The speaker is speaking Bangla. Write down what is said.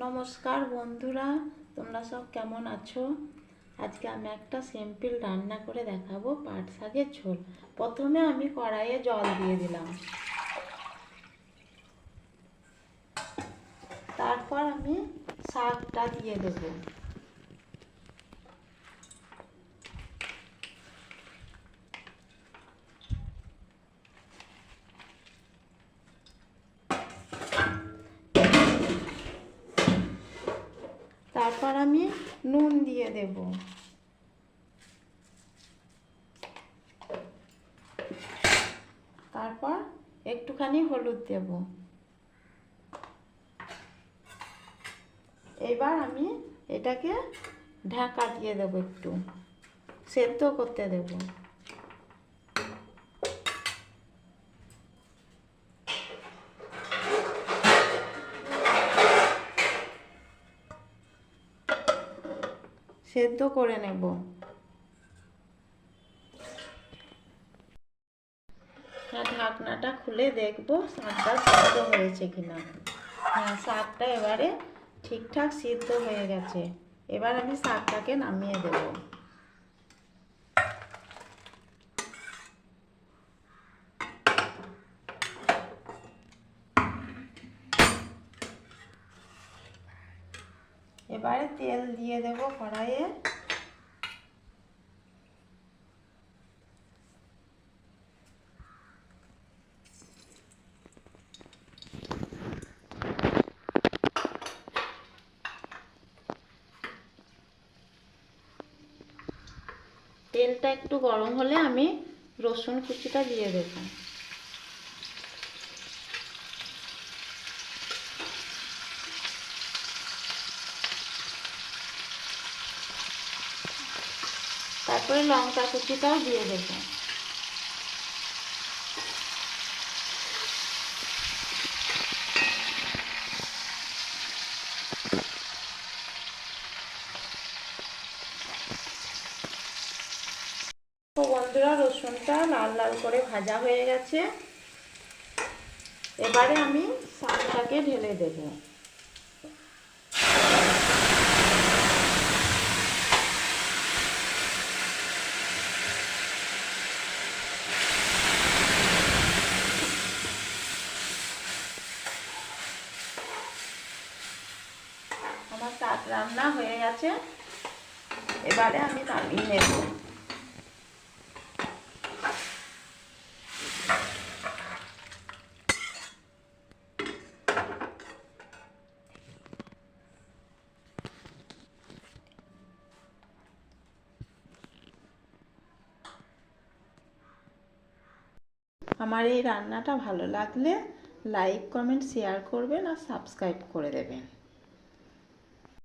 নমস্কার বন্ধুরা, তোমরা সব কেমন আছো? আজকে আমি একটা সিম্পল রান্না করে দেখাবো, পাট শাকের ঝোল। প্রথমে আমি কড়াইয়ে জল দিয়ে দিলাম, তারপর আমি শাকটা দিয়ে দেব। তারপর আমি নুন দিয়ে দেব। তারপর একটুখানি হলুদ দেব। এবার আমি এটাকে ঢাকা দিয়ে দেবো, একটু সেদ্ধ করতে দেব। সেদ্ধ করে নেব। ঢাকনাটা খুলে দেখব শাকটা সিদ্ধ হয়েছে কিনা। হ্যাঁ, শাকটা এবারে ঠিকঠাক সিদ্ধ হয়ে গেছে। এবার আমি শাকটাকে নামিয়ে দেব। এবারে তেল দিয়ে দেব কড়াইয়ে। তেলটা একটু গরম হলে আমি রসুন কুচিটা দিয়ে দেব। তারপরে লঙ্কা কুচিটাও দিয়ে দেব। তো বন্ধুরা, রসুনটা লাল লাল করে ভাজা হয়ে গেছে। এবারে আমি শাকটাকে ঢেলে দেব। আমার শাক রান্না হয়ে গেছে, এবারে আমি নামিয়ে নেব। আমার এই রান্নাটা ভালো লাগলে লাইক, কমেন্ট, শেয়ার করবেন আর সাবস্ক্রাইব করে দেবেন।